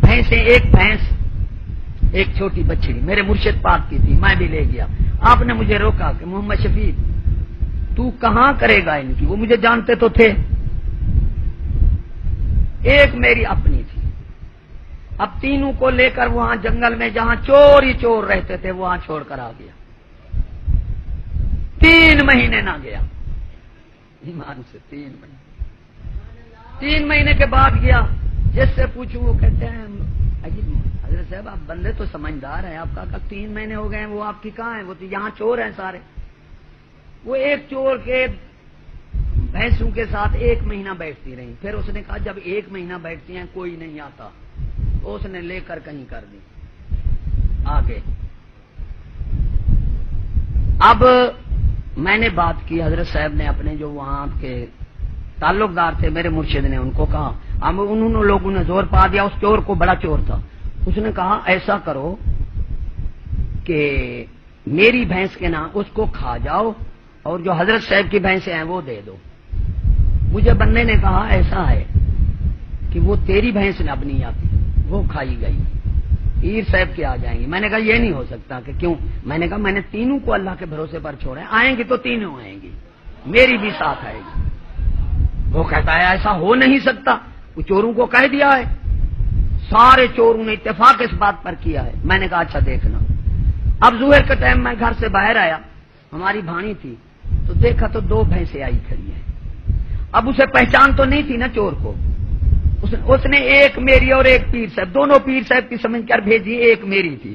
بھینسیں، ایک بھینس ایک چھوٹی بچڑی میرے مرشد پاک کی تھی. میں بھی لے گیا. آپ نے مجھے روکا کہ محمد شفیع تو کہاں کرے گا ان کی؟ وہ مجھے جانتے تو تھے. ایک میری اپنی تھی. اب تینوں کو لے کر وہاں جنگل میں جہاں چور ہی چور رہتے تھے وہاں چھوڑ کر آ گیا. 3 مہینے نہ گیا. ایمان سے 3 مہینے 3 مہینے کے بعد گیا، جس سے پوچھوں وہ کہتے ہیں حضرت صاحب آپ بندے تو سمجھدار ہیں، آپ کا 3 مہینے ہو گئے ہیں، وہ آپ کی کہاں ہیں؟ وہ تو یہاں چور ہیں سارے۔ وہ ایک چور کے بھینسوں کے ساتھ 1 مہینہ بیٹھتی رہی، پھر اس نے کہا جب 1 مہینہ بیٹھتی ہیں کوئی نہیں آتا، تو اس نے لے کر کہیں کر دی آگے۔ اب میں نے بات کی، حضرت صاحب نے اپنے جو وہاں کے تعلق دار تھے میرے مرشد نے ان کو کہا، اب انہوں لوگوں نے زور پا دیا، اس چور کو، بڑا چور تھا، اس نے کہا ایسا کرو کہ میری بھینس کے نام اس کو کھا جاؤ اور جو حضرت صاحب کی بھینسیں ہیں وہ دے دو۔ مجھے بندے نے کہا ایسا ہے کہ وہ تیری بھینس اب نہیں آتی، وہ کھائی گئی، پیر صاحب کے آ جائیں گی۔ میں نے کہا یہ نہیں ہو سکتا، کہ کیوں؟ میں نے کہا میں نے تینوں کو اللہ کے بھروسے پر چھوڑا ہے، آئیں گی تو تینوں آئیں گی، میری بھی ساتھ آئے گی۔ وہ کہتا ہے ایسا ہو نہیں سکتا، وہ چوروں کو کہہ دیا ہے، سارے چوروں نے اتفاق اس بات پر کیا ہے۔ میں نے کہا اچھا دیکھنا۔ اب ظہر کے ٹائم میں گھر سے باہر آیا، ہماری بھانی تھی، تو دیکھا تو 2 بھینسیں آئی کھڑی ہیں۔ اب اسے پہچان تو نہیں تھی نا چور کو، اس نے ایک میری اور ایک پیر صاحب، دونوں پیر صاحب کی سمجھ کر بھیجی، ایک میری تھی۔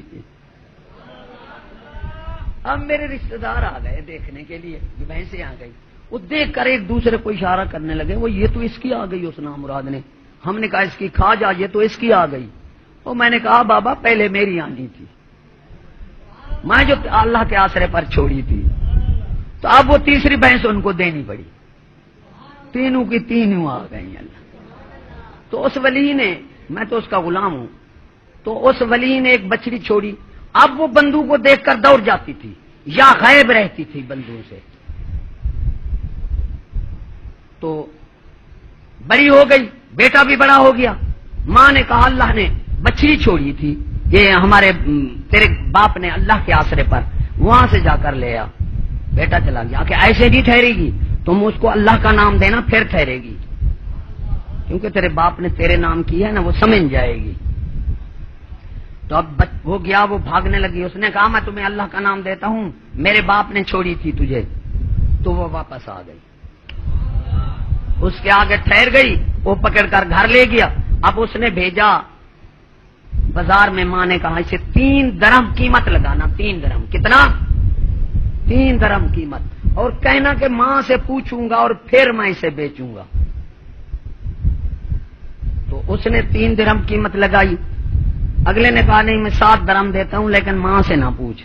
اب میرے رشتہ دار آ گئے دیکھنے کے لیے، بھینسیں آ گئی، وہ دیکھ کر ایک دوسرے کو اشارہ کرنے لگے، وہ یہ تو اس کی آ گئی، اس نام مراد نے۔ ہم نے کہا اس کی کھا جا، یہ تو اس کی آ گئی۔ اور میں نے کہا بابا پہلے میری آنی تھی، میں جو اللہ کے آسرے پر چھوڑی تھی، تو اب وہ تیسری بھینس ان کو دینی پڑی، تینوں کی تینوں آ گئی۔ اللہ تو اس ولی نے، میں تو اس کا غلام ہوں، تو اس ولی نے ایک بچڑی چھوڑی، اب وہ بندو کو دیکھ کر دوڑ جاتی تھی یا غائب رہتی تھی بندو سے، تو بڑی ہو گئی، بیٹا بھی بڑا ہو گیا۔ ماں نے کہا اللہ نے بچڑی چھوڑی تھی، یہ ہمارے تیرے باپ نے اللہ کے آسرے پر، وہاں سے جا کر لے آ۔ بیٹا چلا گیا کہ ایسے نہیں ٹھہرے گی، تم اس کو اللہ کا نام دینا پھر ٹھہرے گی، کیونکہ تیرے باپ نے تیرے نام کی ہے نا، وہ سمجھ جائے گی۔ تو اب وہ گیا، وہ بھاگنے لگی، اس نے کہا میں تمہیں اللہ کا نام دیتا ہوں، میرے باپ نے چھوڑی تھی تجھے، تو وہ واپس آ گئی، اس کے آگے ٹھہر گئی، وہ پکڑ کر گھر لے گیا۔ اب اس نے بھیجا بازار میں، ماں نے کہا اسے 3 درہم قیمت لگانا، 3 درہم، کتنا؟ 3 درہم قیمت، اور کہنا کہ ماں سے پوچھوں گا اور پھر میں اسے بیچوں گا۔ تو اس نے 3 درہم قیمت لگائی، اگلے نے کہا نہیں میں 7 درہم دیتا ہوں لیکن ماں سے نہ پوچھ۔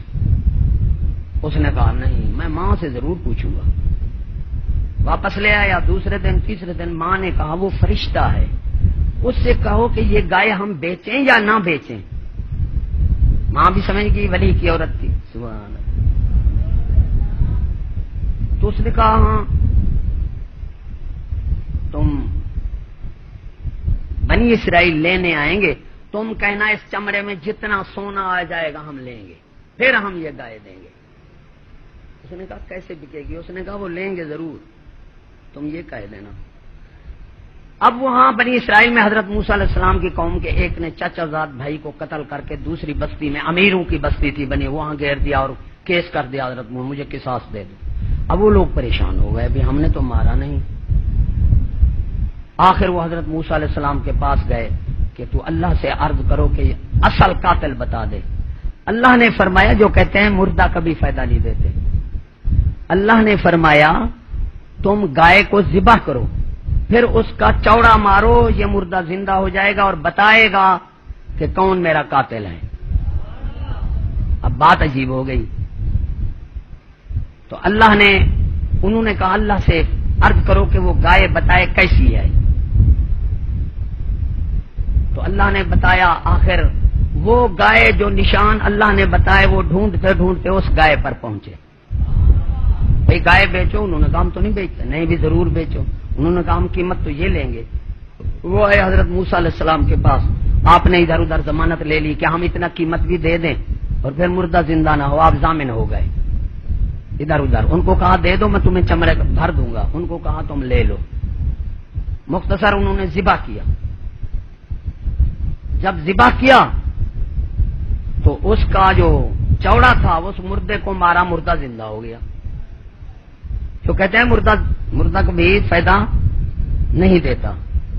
اس نے کہا نہیں میں ماں سے ضرور پوچھوں گا، واپس لے آیا۔ دوسرے دن تیسرے دن ماں نے کہا وہ فرشتہ ہے، اس سے کہو کہ یہ گائے ہم بیچیں یا نہ بیچیں۔ ماں بھی سمجھ گئی، ولی کی عورت تھی، سبحان اللہ۔ تو اس نے کہا ہاں تم بنی اسرائیل لینے آئیں گے، تم کہنا اس چمڑے میں جتنا سونا آ جائے گا ہم لیں گے، پھر ہم یہ گائے دیں گے۔ اس نے کہا کیسے بکے گی؟ اس نے کہا وہ لیں گے ضرور، تم یہ کہہ دینا۔ اب وہاں بنی اسرائیل میں حضرت موسیٰ علیہ السلام کی قوم کے ایک نے چچا زاد بھائی کو قتل کر کے دوسری بستی میں، امیروں کی بستی تھی بنی، وہاں گھیر دیا اور کیس کر دیا حضرت مجھے قصاص دے دو۔ اب وہ لوگ پریشان ہو گئے، بھی ہم نے تو مارا نہیں۔ آخر وہ حضرت موسیٰ علیہ السلام کے پاس گئے کہ تو اللہ سے عرض کرو کہ اصل قاتل بتا دے۔ اللہ نے فرمایا جو کہتے ہیں مردہ کبھی فائدہ نہیں دیتے، اللہ نے فرمایا تم گائے کو ذبح کرو، پھر اس کا چوڑا مارو، یہ مردہ زندہ ہو جائے گا اور بتائے گا کہ کون میرا قاتل ہے۔ اب بات عجیب ہو گئی، تو اللہ نے، انہوں نے کہا اللہ سے عرض کرو کہ وہ گائے بتائے کیسی ہے، تو اللہ نے بتایا۔ آخر وہ گائے جو نشان اللہ نے بتائے وہ ڈھونڈتے ڈھونڈتے اس گائے پر پہنچے۔ بھئی گائے بیچو، انہوں نے کہا ہم تو نہیں بیچتے، نہیں بھی ضرور بیچو، انہوں نے کہا ہم قیمت تو یہ لیں گے۔ وہ آئے حضرت موسیٰ علیہ السلام کے پاس، آپ نے ادھر ادھر ضمانت لے لی کہ ہم اتنا قیمت بھی دے دیں اور پھر مردہ زندہ نہ ہو، آپ ضامن ہو گئے۔ ادھر ادھر ان کو کہا دے دو میں تمہیں چمڑے بھر دوں گا، ان کو کہا تم لے لو۔ مختصر انہوں نے ذبح کیا، جب ذبح کیا تو اس کا جو چوڑا تھا اس مردے کو مارا، مردہ زندہ ہو گیا۔ تو کہتے ہیں مردہ کو بھی فائدہ نہیں دیتا.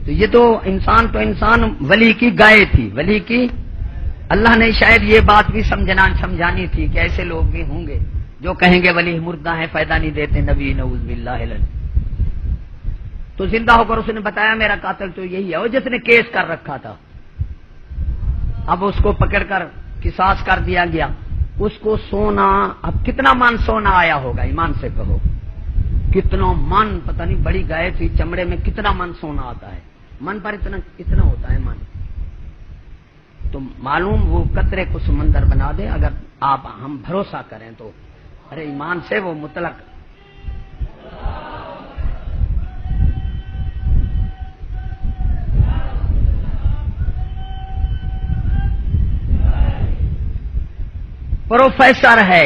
تو یہ تو انسان ولی کی گائے تھی، ولی کی. اللہ نے شاید یہ بات بھی سمجھانی تھی کہ ایسے لوگ بھی ہوں گے جو کہیں گے ولی مردہ ہے، فائدہ نہیں دیتے نبی، نعوذ باللہ. تو زندہ ہو کر اس نے بتایا میرا قاتل تو یہی ہے، اور جس نے کیس کر رکھا تھا. اب اس کو پکڑ کر قصاص کر دیا گیا. اس کو سونا، اب کتنا من سونا آیا ہوگا، ایمان سے کہو کتنا من، پتہ نہیں بڑی گائے تھی، چمڑے میں کتنا من سونا آتا ہے، من پر اتنا ہوتا ہے من. تو معلوم وہ قطرے کو سمندر بنا دے اگر ہم بھروسہ کریں تو. ارے ایمان سے وہ مطلق. پروفیسر ہے،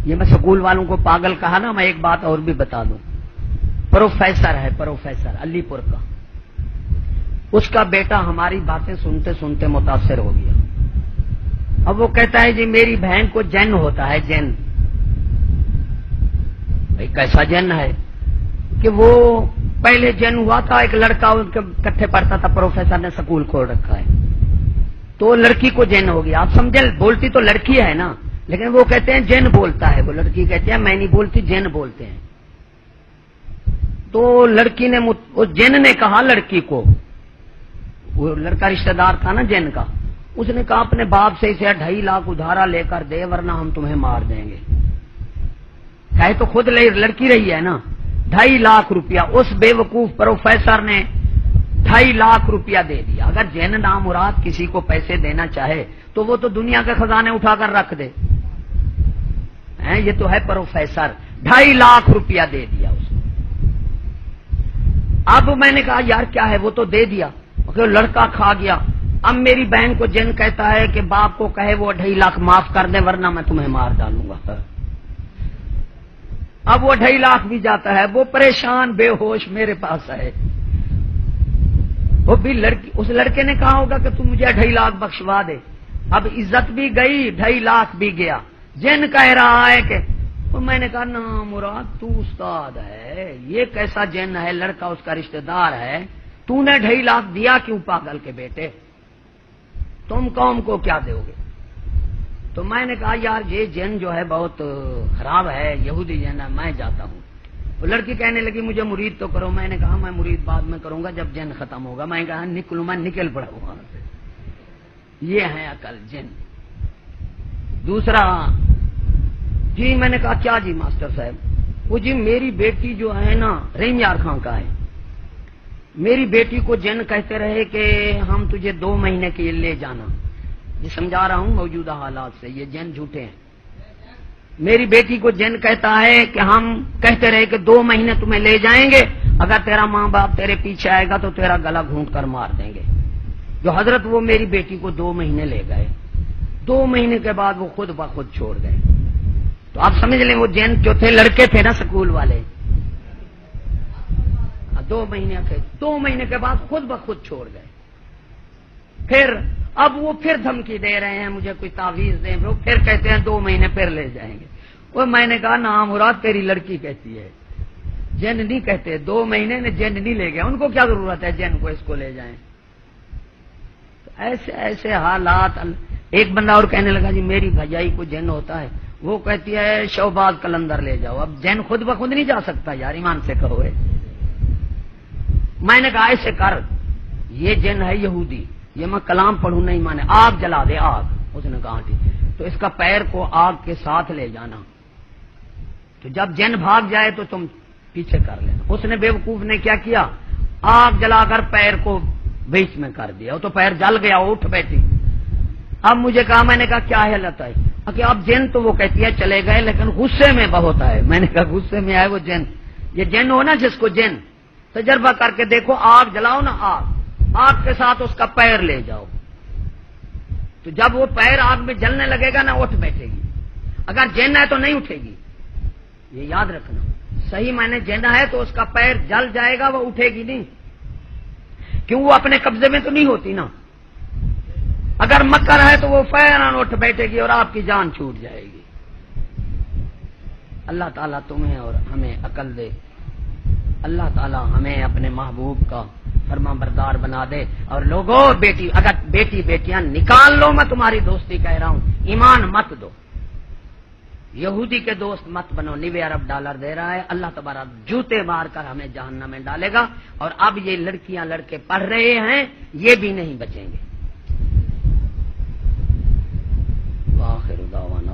یہ میں سکول والوں کو پاگل کہا نا، میں ایک بات اور بھی بتا دوں. پروفیسر ہے، پروفیسر علی پور کا. اس کا بیٹا ہماری باتیں سنتے سنتے متاثر ہو گیا. اب وہ کہتا ہے جی میری بہن کو جن ہوتا ہے، جن. بھائی کیسا جن ہے کہ وہ پہلے جن ہوا تھا، ایک لڑکا ان کے کٹھے پڑھتا تھا، پروفیسر نے سکول کھول رکھا ہے، تو لڑکی کو جن ہو گیا. آپ سمجھے، بولتی تو لڑکی ہے نا، لیکن وہ کہتے ہیں جن بولتا ہے، وہ لڑکی کہتے ہیں میں نہیں بولتی، جن بولتے ہیں. تو لڑکی نے، جن نے کہا لڑکی کو، وہ لڑکا رشتہ دار تھا نا جن کا، اس نے کہا اپنے باپ سے اسے 2.5 لاکھ ادھارا لے کر دے ورنہ ہم تمہیں مار دیں گے. کہے تو خود لڑکی رہی ہے نا. 2.5 لاکھ روپیہ اس بے وقوف پروفیسر نے 2.5 لاکھ روپیہ دے دیا. اگر جن نامراد کسی کو پیسے دینا چاہے تو وہ تو دنیا کے خزانے اٹھا کر رکھ دے. یہ تو ہے پروفیسر. 2.5 لاکھ روپیہ دے دیا اس کو. اب میں نے کہا یار کیا ہے، وہ تو دے دیا، لڑکا کھا گیا. اب میری بہن کو جن کہتا ہے کہ باپ کو کہے وہ 2.5 لاکھ معاف کر دے ورنہ میں تمہیں مار ڈالوں گا. اب وہ 2.5 لاکھ بھی جاتا ہے، وہ پریشان بے ہوش میرے پاس ہے. وہ بھی اس لڑکے نے کہا ہوگا کہ تم مجھے 2.5 لاکھ بخشوا دے. اب عزت بھی گئی، 2.5 لاکھ بھی گیا. جن کہہ رہا ہے کہ میں نے کہا نا مراد تو استاد ہے، یہ کیسا جن ہے، لڑکا اس کا رشتہ دار ہے، تو نے 2.5 لاکھ دیا کیوں پاگل کے بیٹے، تم قوم کو کیا دو گے. تو میں نے کہا یار یہ جن جو ہے بہت خراب ہے، یہودی جن ہے، میں جاتا ہوں. وہ لڑکی کہنے لگی مجھے مرید تو کرو. میں نے کہا میں مرید بعد میں کروں گا جب جن ختم ہوگا. میں کہا نکلوں، میں نکل پڑا وہاں سے. یہ ہے عقل جن. دوسرا جی میں نے کہا کیا جی ماسٹر صاحب، وہ جی میری بیٹی جو ہے نا رحیم یار خان کا ہے، میری بیٹی کو جن کہتے رہے کہ ہم تجھے 2 مہینے کے لیے لے جانا. یہ سمجھا رہا ہوں موجودہ حالات سے، یہ جن جھوٹے ہیں. میری بیٹی کو جن کہتا ہے کہ ہم کہتے رہے کہ 2 مہینے تمہیں لے جائیں گے، اگر تیرا ماں باپ تیرے پیچھے آئے گا تو تیرا گلا گھونٹ کر مار دیں گے. جو حضرت وہ میری بیٹی کو 2 مہینے لے گئے، 2 مہینے کے بعد وہ خود بخود چھوڑ گئے. تو آپ سمجھ لیں وہ جن جو تھے لڑکے تھے نا سکول والے، 2 مہینے کے بعد خود بخود چھوڑ گئے. پھر اب وہ پھر دھمکی دے رہے ہیں مجھے کوئی تعویذ دیں، وہ پھر کہتے ہیں 2 مہینے پھر لے جائیں گے. وہ میں نے کہا نا مراد تیری لڑکی کہتی ہے، جن نہیں کہتے. 2 مہینے نے جن نہیں لے گیا، ان کو کیا ضرورت ہے جن کو اس کو لے جائیں. ایسے ایسے حالات. ایک بندہ اور کہنے لگا جی میری بھجائی کو جن ہوتا ہے، وہ کہتی ہے شوباز کلندر لے جاؤ. اب جن خود بخود نہیں جا سکتا یار، ایمان سے کہو. میں نے کہا ایسے کر، یہ جن ہے یہودی، یہ میں کلام پڑھوں نہیں مانے، آگ جلا دے آگ. اس نے کہا ٹھیک. تو اس کا پیر کو آگ کے ساتھ لے جانا، تو جب جن بھاگ جائے تو تم پیچھے کر لینا. اس نے بے وقوف نے کیا کیا، آگ جلا کر پیر کو بیچ میں کر دیا. وہ تو پیر جل گیا، اٹھ بیٹھی. اب مجھے کہا، میں نے کہا کیا حالت ہے کہ اب جن تو وہ کہتی ہے چلے گئے لیکن غصے میں بہت آئے. میں نے کہا غصے میں آئے وہ جن، یہ جن ہو نا جس کو جن، تجربہ کر کے دیکھو، آگ جلاؤ نا، آگ کے ساتھ اس کا پیر لے جاؤ، تو جب وہ پیر آگ میں جلنے لگے گا نا اٹھ بیٹھے گی. اگر جن ہے تو نہیں اٹھے گی، یہ یاد رکھنا. صحیح میں نے جن ہے تو اس کا پیر جل جائے گا، وہ اٹھے گی نہیں، کیوں وہ اپنے قبضے میں تو نہیں ہوتی نا. اگر مکر ہے تو وہ فوراً اٹھ بیٹھے گی اور آپ کی جان چھوٹ جائے گی. اللہ تعالیٰ تمہیں اور ہمیں عقل دے، اللہ تعالیٰ ہمیں اپنے محبوب کا فرما بردار بنا دے. اور لوگوں بیٹی اگر بیٹیاں نکال لو، میں تمہاری دوستی کہہ رہا ہوں، ایمان مت دو، یہودی کے دوست مت بنو. $90 ارب دے رہا ہے اللہ تبارک، جوتے مار کر ہمیں جہنم میں ڈالے گا. اور اب یہ لڑکیاں لڑکے پڑھ رہے ہیں، یہ بھی نہیں بچیں گے. وآخر دعوانا